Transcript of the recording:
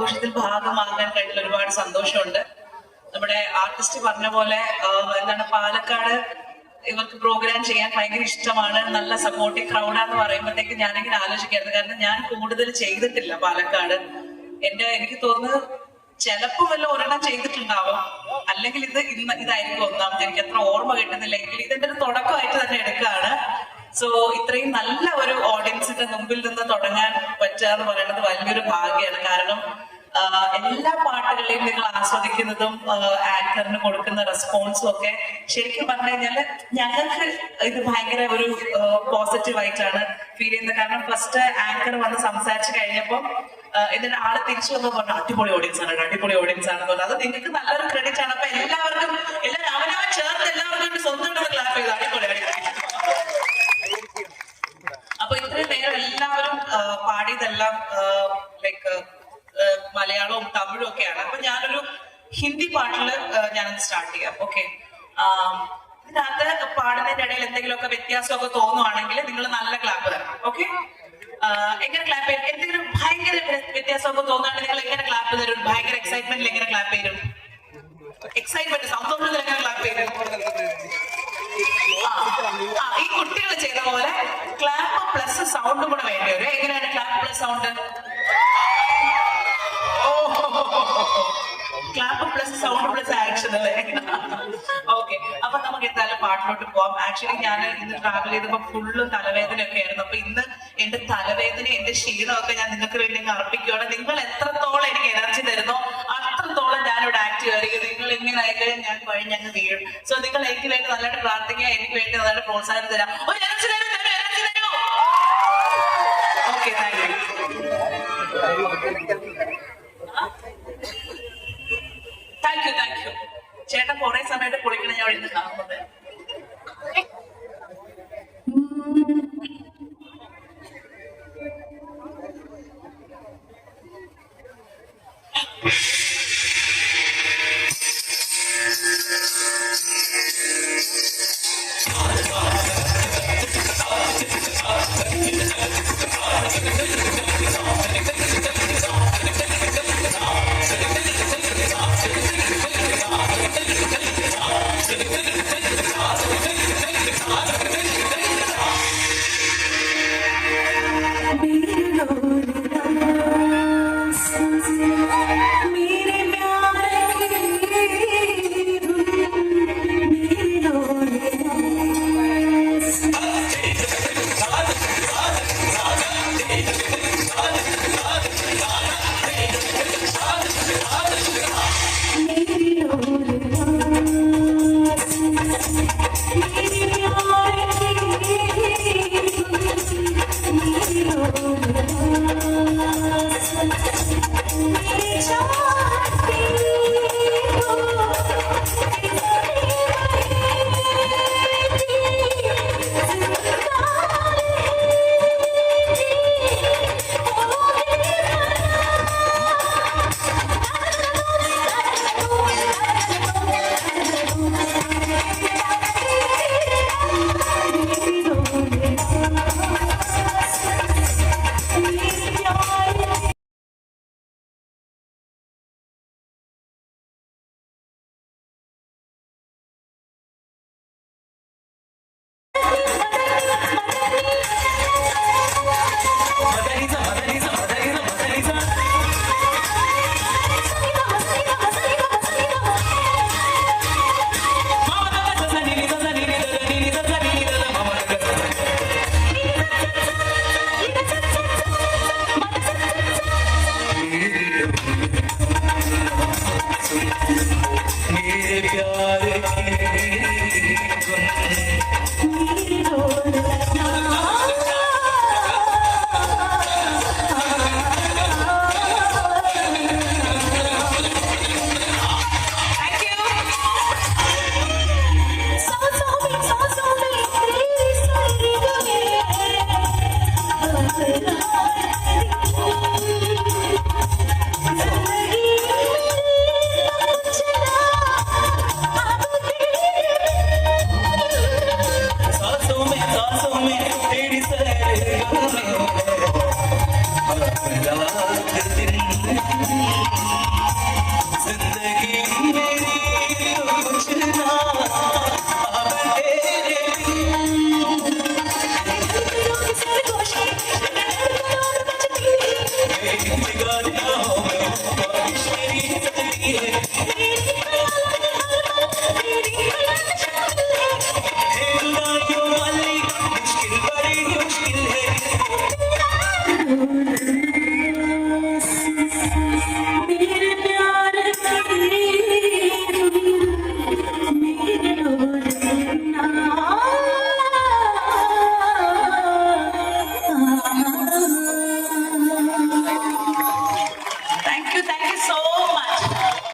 ആഘോഷത്തിൽ ഭാഗമാകാൻ കഴിഞ്ഞ ഒരുപാട് സന്തോഷമുണ്ട്. നമ്മുടെ ആർട്ടിസ്റ്റ് പറഞ്ഞ പോലെ എന്താണ് പാലക്കാട് ഇവർക്ക് പ്രോഗ്രാം ചെയ്യാൻ ഭയങ്കര ഇഷ്ടമാണ്, നല്ല സപ്പോർട്ടീവ് ക്രൗഡാന്ന് പറയുമ്പോഴത്തേക്ക് ഞാനിങ്ങനെ ആലോചിക്കായിരുന്നു. കാരണം ഞാൻ കൂടുതൽ ചെയ്തിട്ടില്ല പാലക്കാട്. എനിക്ക് തോന്നുന്നത് ചിലപ്പോ വല്ല ഒരെണ്ണം ചെയ്തിട്ടുണ്ടാവും, അല്ലെങ്കിൽ ഇതായിരിക്കും ഒന്നാമത്തെ. എനിക്ക് അത്ര ഓർമ്മ കിട്ടുന്നില്ലെങ്കിൽ ഇതിന്റെ ഒരു തുടക്കമായിട്ട് തന്നെ എടുക്കുകയാണ്. സോ ഇത്രയും നല്ല ഒരു ഓഡിയൻസിന്റെ മുമ്പിൽ നിന്ന് തുടങ്ങാൻ പറ്റുക എന്ന് പറയുന്നത് വലിയൊരു ഭാഗ്യമാണ്. കാരണം എല്ലാ പാട്ടുകളെയും നിങ്ങൾ ആസ്വദിക്കുന്നതും ആങ്കറിന് കൊടുക്കുന്ന റെസ്പോൺസും ഒക്കെ ശരിക്കും പറഞ്ഞു കഴിഞ്ഞാല് ഞങ്ങൾക്ക് ഇത് ഭയങ്കര ഒരു പോസിറ്റീവായിട്ടാണ് ഫീൽ ചെയ്യുന്നത്. കാരണം ഫസ്റ്റ് ആങ്കർ വന്ന് സംസാരിച്ചു കഴിഞ്ഞപ്പോൾ എന്നിട്ട് ആള് തിരിച്ചു വന്ന് പറഞ്ഞു അടിപൊളി ഓഡിയൻസ് ആണ്, അടിപൊളി ഓഡിയൻസ് ആണെന്ന് പറഞ്ഞു. അത് നിങ്ങൾക്ക് നല്ലൊരു ക്രെഡിറ്റ് ആണ്. അപ്പൊ എല്ലാവരും അവനവൻ ചേർന്ന് എല്ലാവർക്കും സ്വന്തമായിട്ട് ക്ലാപ്പ് ചെയ്തു. അടിപൊളി അടിപൊളി. അപ്പൊ ഇത്രയും നേരം എല്ലാവരും പാടിയതെല്ലാം ലൈക്ക് മലയാളവും തമിഴും ഒക്കെയാണ്. അപ്പൊ ഞാനൊരു ഹിന്ദി പാട്ടില് ഞാനത് സ്റ്റാർട്ട് ചെയ്യാം. ഓക്കെ, ഇതിനകത്ത് പാടുന്നതിന്റെ ഇടയിൽ എന്തെങ്കിലുമൊക്കെ വ്യത്യാസമൊക്കെ തോന്നുവാണെങ്കിൽ നിങ്ങൾ നല്ല ക്ലാപ്പ് തരണം. ഓക്കെ, എങ്ങനെ ക്ലാപ്പ് ചെയ്യും? എന്തെങ്കിലും ഭയങ്കര വ്യത്യാസമൊക്കെ തോന്നുകയാണെങ്കിൽ നിങ്ങൾ എങ്ങനെ ക്ലാപ്പ് തരും? ഭയങ്കര എക്സൈറ്റ്മെന്റിൽ എങ്ങനെ ക്ലാപ്പ് ചെയ്യും? എക്സൈറ്റ്മെന്റ് സന്തോഷത്തിൽ എങ്ങനെ ക്ലാപ്പ് ചെയ്യും? ഈ കുട്ടികൾ ചെയ്ത പോലെ ക്ലാപ്പ് പ്ലസ് സൗണ്ടും കൂടെ വേണ്ടി വരും. എങ്ങനെയാണ് clap plus sound? Clap plus sound plus action അല്ലേ? ഓക്കെ, അപ്പൊ നമുക്ക് എന്തായാലും പാട്ടിലോട്ട് പോവാം. ആക്ച്വലി ഞാൻ ഇന്ന് ട്രാവൽ ചെയ്തപ്പോ ഫുള്ളും തലവേദനയൊക്കെ ആയിരുന്നു. അപ്പൊ ഇന്ന് എന്റെ തലവേദന എന്റെ ക്ഷീണമൊക്കെ ഞാൻ നിങ്ങൾക്ക് വേണ്ടി അർപ്പിക്കുകയാണ്. നിങ്ങൾ എത്രത്തോളം എനിക്ക് എനർജി തരുന്നോ അത്രത്തോളം ഞാനിവിടെ ആക്റ്റീവ് ആയിരിക്കും. നിങ്ങൾ എങ്ങനെ ആയിക്കഴിഞ്ഞാൽ ഞാൻ കഴിഞ്ഞങ്ങ് വീഴും. സോ നിങ്ങൾ എനിക്ക് വേണ്ടി നല്ലതായിട്ട് പ്രാർത്ഥിക്കുക, എനിക്ക് വേണ്ടി നല്ലതായിട്ട് പ്രോത്സാഹനം തരാം. എനർജി തരൂ, എനർജി തരൂ. Okay, thank you. Thank you. ചേട്ടൻ കുറെ സമയത്ത് പൊളിക്കണം ഞാൻ ഇവിടെ നിന്ന് കാണുന്നത്. സോ